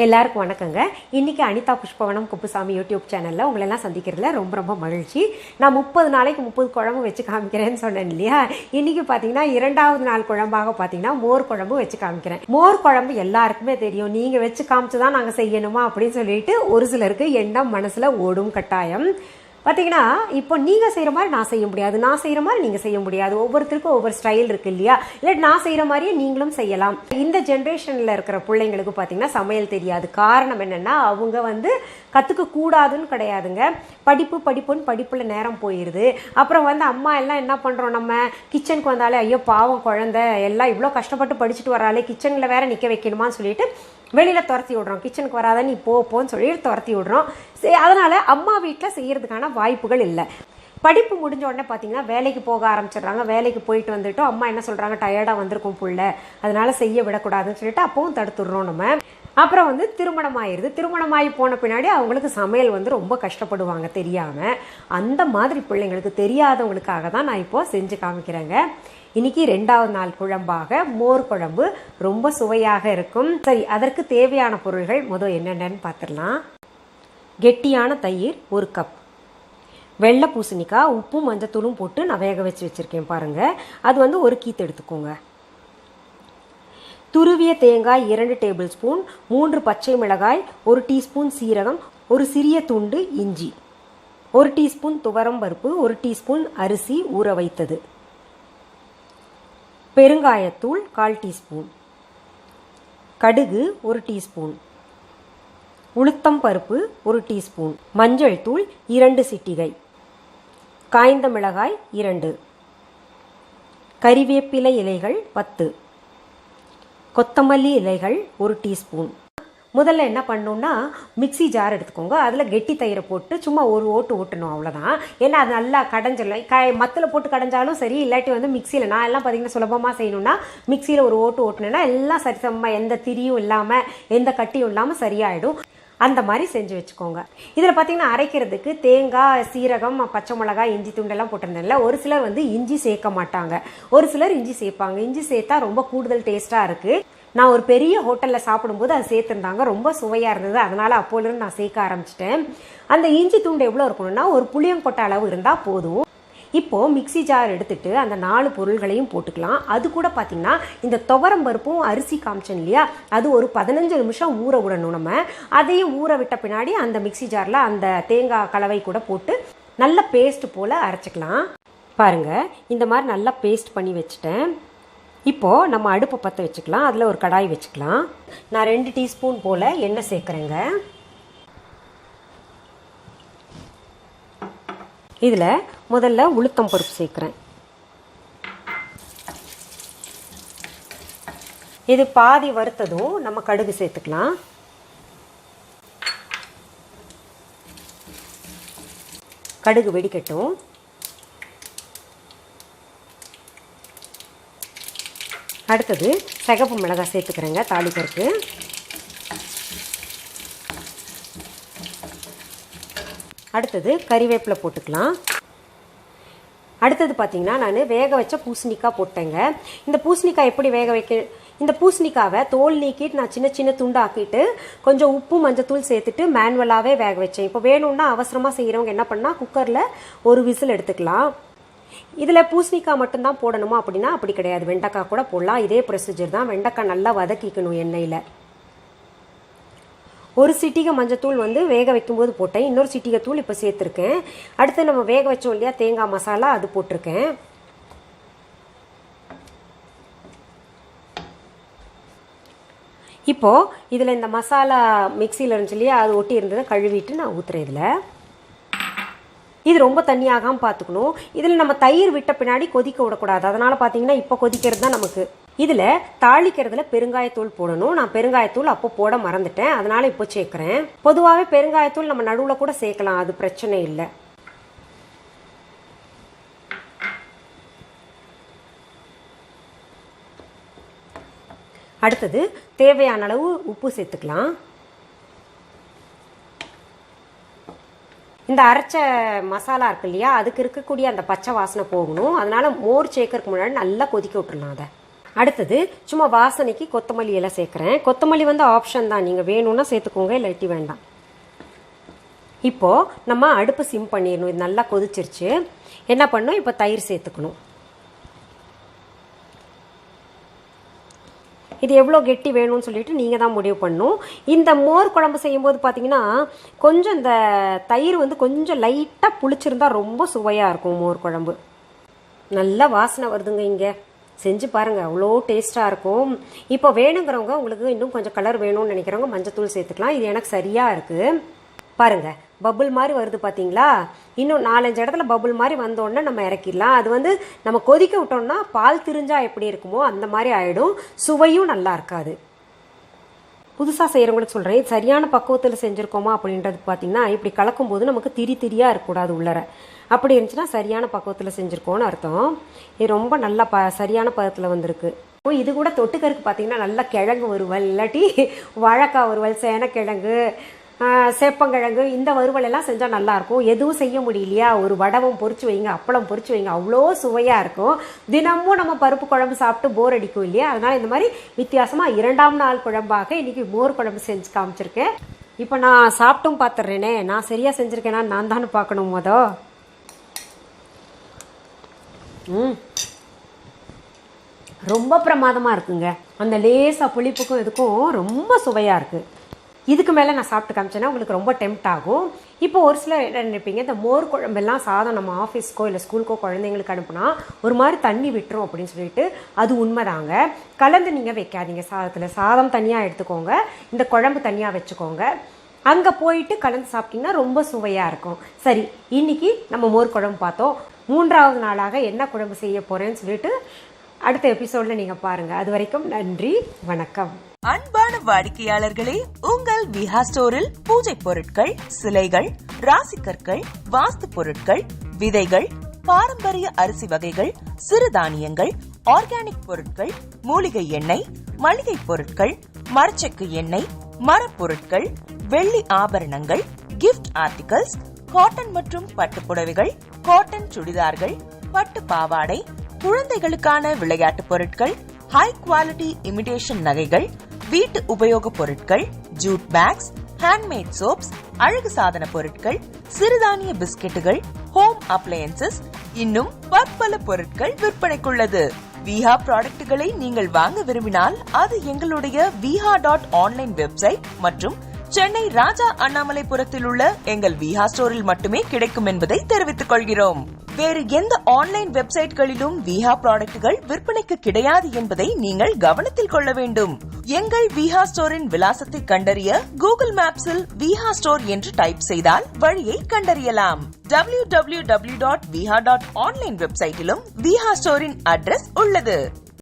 எல்லாருக்கும் வணக்கங்க. இன்னைக்கு அனிதா புஷ்பவனம்குப்புசாமி யூடியூப் சேனலில் உங்களெல்லாம் சந்திக்கிறதுல ரொம்ப ரொம்ப மகிழ்ச்சி. நான் 30 நாளைக்கு 30 குழம்பு வச்சு காமிக்கிறேன்னு சொன்னேன் இல்லையா? இன்னைக்கு பார்த்தீங்கன்னா 2வது நாள் குழம்பாக பார்த்தீங்கன்னா மோர் குழம்பு வச்சு காமிக்கிறேன். மோர் குழம்பு எல்லாருக்குமே தெரியும். நீங்கள் வச்சு காமிச்சு தான் நாங்கள் செய்யணுமா அப்படின்னு சொல்லிட்டு ஒரு சிலருக்கு எண்ணம் மனசில் ஓடும் கட்டாயம். பார்த்தீங்கன்னா இப்போ நீங்கள் செய்கிற மாதிரி நான் செய்ய முடியாது, நான் செய்கிற மாதிரி நீங்கள் செய்ய முடியாது. ஒவ்வொருத்தருக்கும் ஒவ்வொரு ஸ்டைல் இருக்கு இல்லையா? இல்லை நான் செய்கிற மாதிரியே நீங்களும் செய்யலாம். இந்த ஜென்ரேஷனில் இருக்கிற பிள்ளைங்களுக்கு பார்த்தீங்கன்னா சமையல் தெரியாது. காரணம் என்னென்னா அவங்க கற்றுக்க கூடாதுன்னு கிடையாதுங்க. படிப்புன்னு படிப்பில் நேரம் போயிடுது. அப்புறம் அம்மா எல்லாம் என்ன பண்ணுறோம், நம்ம கிச்சனுக்கு வந்தாலே ஐயோ பாவம் குழந்தை எல்லாம் இவ்வளோ கஷ்டப்பட்டு படிச்சுட்டு வராலே கிச்சனில் வேற நிற்க வைக்கணுமான்னு சொல்லிட்டு வெளியில் துரத்தி விடுறோம். கிச்சனுக்கு வராத நீ போன்னு சொல்லிட்டு துரத்தி விடுறோம். அதனால் அம்மா வீட்டில் செய்கிறதுக்கான வாய்ப்புகள் இல்லை. படிப்பு முடிஞ்ச உடனே பார்த்தீங்கன்னா வேலைக்கு போக ஆரம்பிச்சிடுறாங்க. வேலைக்கு போயிட்டு வந்துட்டோம், அம்மா என்ன சொல்கிறாங்க, டயர்டாக வந்திருக்கும் புள்ள, அதனால் செய்ய விடக்கூடாதுன்னு சொல்லிட்டு அப்பவும் தடுத்துடுறோம் நம்ம. அப்புறம் திருமணம் ஆயிடுது. திருமணமாகி போன பின்னாடி அவங்களுக்கு சமையல் ரொம்ப கஷ்டப்படுவாங்க தெரியாமல். அந்த மாதிரி பிள்ளைங்களுக்கு தெரியாதவங்களுக்காக தான் நான் இப்போது செஞ்சு காமிக்கிறேங்க. இன்னைக்கு 2வது நாள் குழம்பாக மோர் குழம்பு ரொம்ப சுவையாக இருக்கும். சரி, அதற்கு தேவையான பொருள்கள் முதல் என்னென்னு பார்த்துடலாம். கெட்டியான தயிர் 1 கப், வெள்ளை பூசணிக்காய் உப்பும் மஞ்சத்தூளும் போட்டு நான் வேக வச்சு வச்சுருக்கேன் பாருங்கள். அது 1 கீத்து எடுத்துக்கோங்க. துருவிய தேங்காய் 2 டேபிள் ஸ்பூன், 3 பச்சை மிளகாய், 1 டீஸ்பூன் சீரகம், 1 சிறிய துண்டு இஞ்சி, 1 டீஸ்பூன் துவரம் பருப்பு, 1 டீஸ்பூன் அரிசி ஊற வைத்தது, பெருங்காயத்தூள் 1/4 டீஸ்பூன், கடுகு 1 டீஸ்பூன், உளுத்தம் பருப்பு 1 டீஸ்பூன், மஞ்சள் தூள் 2 சிட்டிகை, காய்ந்த மிளகாய் 2, கறிவேப்பிலை இலைகள் 10, கொத்தமல்லி இலைகள் 1 டீஸ்பூன். முதல்ல என்ன பண்ணணும்னா மிக்சி ஜார் எடுத்துக்கோங்க. அதில் கெட்டி தயிரை போட்டு சும்மா ஒரு ஓட்டு ஓட்டணும், அவ்வளோதான். ஏன்னா அது நல்லா கடைஞ்சிடலாம். மத்தில் போட்டு கடைஞ்சாலும் சரி, இல்லாட்டி மிக்சியில் நான் எல்லாம் பார்த்தீங்கன்னா சுலபமாக செய்யணும்னா மிக்சியில் ஒரு ஓட்டு ஓட்டுனேன்னா எல்லாம் சரிசமமாக எந்த திரியும் இல்லாமல் எந்த கட்டியும் இல்லாமல் சரியாயிடும். அந்த மாதிரி செஞ்சு வச்சுக்கோங்க. இதில் பார்த்தீங்கன்னா அரைக்கிறதுக்கு தேங்காய், சீரகம், பச்சை மிளகாய், இஞ்சி துண்டெல்லாம் போட்டிருந்தேன்ல. ஒரு சிலர் இஞ்சி சேர்க்க மாட்டாங்க, ஒரு சிலர் இஞ்சி சேர்ப்பாங்க. இஞ்சி சேர்த்தா ரொம்ப கூடுதல் டேஸ்ட்டாக இருக்குது. நான் ஒரு பெரிய ஹோட்டலில் சாப்பிடும்போது அது சேர்த்துருந்தாங்க, ரொம்ப சுவையாக இருந்தது. அதனால் அப்போலேருந்து நான் சேர்க்க ஆரம்பிச்சிட்டேன். அந்த இஞ்சி துண்டு எவ்வளோ இருக்கணும்னா ஒரு புளியங்கொட்டை அளவு இருந்தால் போதும். இப்போது மிக்சி ஜார் எடுத்துகிட்டு அந்த 4 பொருள்களையும் போட்டுக்கலாம். அது கூட பார்த்திங்கன்னா இந்த துவரம் பருப்பும் அரிசி காமிச்சேன் இல்லையா, அது ஒரு 15 நிமிஷம் ஊற விடணும் நம்ம. அதையும் ஊற விட்ட பின்னாடி அந்த மிக்சி ஜாரில் அந்த தேங்காய் கலவை கூட போட்டு நல்ல பேஸ்ட் போல் அரைச்சிக்கலாம். பாருங்கள், இந்த மாதிரி நல்லா பேஸ்ட் பண்ணி வச்சுட்டேன். இப்போது நம்ம அடுப்பை பற்ற வச்சுக்கலாம். அதில் ஒரு கடாய் வச்சுக்கலாம். நான் 2 டீஸ்பூன் போல் எண்ணெய் சேர்க்குறேங்க. இதில் முதல்ல உளுத்தம் பருப்பு சேர்க்குறேன். இது பாதி வறுத்ததும் நம்ம கடுகு சேர்த்துக்கலாம். கடுகு வெடிக்கட்டும். அடுத்தது சிகப்பு மிளகாய் சேர்த்துக்கிறேங்க தாளிப்பருக்கு. அடுத்தது கறிவேப்பிலை போட்டுக்கலாம். அடுத்தது பார்த்திங்கன்னா நான் வேக வச்ச பூசணிக்காய் போட்டேங்க. இந்த பூசணிக்காய் எப்படி வேக வைக்க, இந்த பூசணிக்காவை தோல் நீக்கிட்டு நான் சின்ன சின்ன துண்டாக்கிட்டு கொஞ்சம் உப்பு மஞ்சத்தூள் சேர்த்துட்டு மேனுவலாகவே வேக வச்சேன். இப்போ வேணும்னா அவசரமாக செய்கிறவங்க என்ன பண்ணால் குக்கரில் ஒரு விசில் எடுத்துக்கலாம். இதில் பூசணிக்காய் மட்டும்தான் போடணுமா அப்படின்னா அப்படி கிடையாது, வெண்டைக்காய் கூட போடலாம். இதே ப்ரொசீஜர் தான். வெண்டைக்காய் நல்லா வதக்கிக்கணும் எண்ணெயில். ஒரு சிட்டிகை மஞ்சத்தூள் வேக வைக்கும்போது போட்டேன், இன்னொரு சிட்டிகை தூள் இப்போ சேர்த்துருக்கேன். அடுத்து நம்ம வேக வச்சோம் இல்லையா தேங்காய் மசாலா, அது போட்டிருக்கேன். இப்போது இதில் இந்த மசாலா மிக்சியில் இருந்துச்சு இல்லையா, அது ஒட்டி இருந்ததை கழுவிட்டு நான் ஊற்றுறேன். இதில் இது ரொம்ப தண்ணியாகாமல் பார்த்துக்கணும். இதில் நம்ம தயிர் விட்ட பின்னாடி கொதிக்க விடக்கூடாது. அதனால் பார்த்தீங்கன்னா இப்போ கொதிக்கிறது தான் நமக்கு. இதில் தாளிக்கிறதுல பெருங்காயத்தூள் போடணும். நான் பெருங்காயத்தூள் அப்போ போட மறந்துட்டேன், அதனால் இப்போ சேர்க்குறேன். பொதுவாகவே பெருங்காயத்தூள் நம்ம நடுவில் கூட சேர்க்கலாம், அது பிரச்சனை இல்லை. அடுத்தது தேவையான அளவு உப்பு சேர்த்துக்கலாம். இந்த அரைச்ச மசாலா இருக்கு இல்லையா, அதுக்கு இருக்கக்கூடிய அந்த பச்சை வாசனை போகணும். அதனால மோர் சேர்க்கறதுக்கு முன்னாடி நல்லா கொதிக்க விட்டுறலாம். அதை அடுத்தது சும்மா வாசனைக்கு கொத்தமல்லி எல்லாம் சேர்க்குறேன். கொத்தமல்லி வந்து ஆப்ஷன் தான், நீங்கள் வேணும்னா சேர்த்துக்கோங்க, இல்லாட்டி வேண்டாம். இப்போது நம்ம அடுப்பு சிம் பண்ணிடணும். இது நல்லா கொதிச்சிருச்சு. என்ன பண்ணணும், இப்போ தயிர் சேர்த்துக்கணும். இது எவ்வளோ கெட்டி வேணும்னு சொல்லிட்டு நீங்கள் தான் முடிவு பண்ணணும். இந்த மோர் குழம்பு செய்யும்போது பார்த்தீங்கன்னா கொஞ்சம் இந்த தயிர் வந்து கொஞ்சம் லைட்டாக புளிச்சிருந்தா ரொம்ப சுவையாக இருக்கும் மோர் குழம்பு. நல்லா வாசனை வருதுங்க. இங்கே செஞ்சு பாருங்கள், அவ்வளோ டேஸ்ட்டாக இருக்கும். இப்போ வேணுங்கிறவங்க, உங்களுக்கு இன்னும் கொஞ்சம் கலர் வேணும்னு நினைக்கிறவங்க மஞ்சத்தூள் சேர்த்துக்கலாம். இது எனக்கு சரியாக இருக்குது. பாருங்கள், பபுள் மாதிரி வருது பார்த்தீங்களா? இன்னும் 4-5 இடத்துல பபுள் மாதிரி வந்தோடனே நம்ம இறக்கிடலாம். அது வந்து நம்ம கொதிக்க விட்டோம்னா பால் திரிஞ்சா எப்படி இருக்குமோ அந்த மாதிரி ஆகிடும். சுவையும் நல்லா இருக்காது. புதுசாக செய்கிறவங்களுக்கு சொல்கிறேன், இது சரியான பக்குவத்தில் செஞ்சுருக்கோமா அப்படின்றது பார்த்தீங்கன்னா இப்படி கலக்கும்போது நமக்கு திரியாக இருக்கக்கூடாது உள்ளர. அப்படி இருந்துச்சுன்னா சரியான பக்குவத்தில் செஞ்சுருக்கோன்னு அர்த்தம். இது ரொம்ப நல்லா சரியான பதத்தில் வந்திருக்கு. இது கூட தொட்டுக்கருக்கு பார்த்தீங்கன்னா நல்லா கிழங்கு வறுவல், இல்லாட்டி வாழைக்காய் வறுவல், சேனக்கிழங்கு, சேப்பங்கிழங்கு, இந்த வறுவல் எல்லாம் செஞ்சால் நல்லாயிருக்கும். எதுவும் செய்ய முடியலையா, ஒரு வடவும் பொரிச்சு வைங்க, அப்பளம் பொரிச்சு வைங்க, அவ்வளோ சுவையாக இருக்கும். தினமும் நம்ம பருப்பு குழம்பு சாப்பிட்டு போர் அடிக்கும் இல்லையா? அதனால் இந்த மாதிரி வித்தியாசமாக 2ஆம் நாள் குழம்பாக இன்றைக்கி மோர் குழம்பு செஞ்சு காமிச்சிருக்கேன். இப்போ நான் சாப்பிட்டும் பார்த்துட்றேனே, நான் சரியாக செஞ்சுருக்கேனா நான் தானே பார்க்கணும். ரொம்ப பிரமாதமாக இருக்குங்க. அந்த லேசாக புளிப்புக்கும் இதுக்கும் ரொம்ப சுவையாக இருக்குது. இதுக்கு மேலே நான் சாப்பிட்டு காமிச்சேன்னா உங்களுக்கு ரொம்ப டெம்ப்ட் ஆகும். இப்போ ஒரு சிலர் என்ன நினைப்பீங்க, இந்த மோர் குழம்பெல்லாம் சாதம் நம்ம ஆஃபீஸ்க்கோ இல்லை ஸ்கூலுக்கோ குழந்தைங்களுக்கு அனுப்புனா ஒரு மாதிரி தண்ணி விட்டுரும் அப்படின்னு சொல்லிட்டு, அது உண்மைதாங்க. கலந்து நீங்கள் வைக்காதீங்க சாதத்தில். சாதம் தனியாக எடுத்துக்கோங்க, இந்த குழம்பு தனியாக வச்சுக்கோங்க. அங்கே போயிட்டு கலந்து சாப்பிட்டிங்கன்னா ரொம்ப சுவையாக இருக்கும். சரி, இன்னைக்கு நம்ம மோர் குழம்பு பார்த்தோம். 3ஆவது நாளாக என்ன குழம்பு செய்ய போகிறேன்னு சொல்லிட்டு அடுத்த எபிசோடில் நீங்கள் பாருங்கள். அது வரைக்கும் நன்றி, வணக்கம். அன்பான வாடிக்கையாளர்களே, உங்கள் விஹா ஸ்டோரில் பூஜை பொருட்கள், சிலைகள், ராசிக்கற்கள், வாஸ்து பொருட்கள், விதைகள், பாரம்பரிய அரிசி வகைகள், சிறுதானியங்கள், ஆர்கானிக் பொருட்கள், மூலிகை எண்ணெய், மளிகை பொருட்கள், மரச்செக்கு எண்ணெய், மரப்பொருட்கள், வெள்ளி ஆபரணங்கள், கிஃப்ட் ஆர்டிகல்ஸ், காட்டன் மற்றும் பட்டு புடவைகள், காட்டன் சுடிதார்கள், பட்டு பாவாடை, குழந்தைகளுக்கான விளையாட்டு பொருட்கள், ஹை குவாலிட்டி இமிடேஷன் நகைகள், வீட்டு உபயோக பொருட்கள், ஜூட் பேக்ஸ், ஹேண்ட்மேட் சோப்ஸ், அழகு சாதன பொருட்கள், சிறுதானிய பிஸ்கெட்டுகள், ஹோம் அப்ளையன்சஸ், இன்னும் பற்பல பொருட்கள் விற்பனைக்குள்ளது. விஹா ப்ராடக்ட்களை நீங்கள் வாங்க விரும்பினால் அது எங்களுடைய viha.online வெப்சைட் மற்றும் சென்னை ராஜா அண்ணாமலைபுரத்தில் உள்ள எங்கள் விஹா ஸ்டோரில் மட்டுமே கிடைக்கும் என்பதை தெரிவித்துக் கொள்கிறோம். வேறு எந்த ஆன்லைன் வெப்சைட்களிலும் விஹா ப்ராடக்ட்கள் விற்பனைக்கு கிடையாது என்பதை நீங்கள் கவனத்தில் கொள்ள வேண்டும். எங்கள் விஹா ஸ்டோரின் விலாசத்தை கண்டறிய கூகுள் மேப்ஸில் விஹா ஸ்டோர் என்று டைப் செய்தால் வழியை கண்டறியலாம். www.viha.online வெப்சைட்டிலும் விஹா ஸ்டோரின் அட்ரஸ் உள்ளது.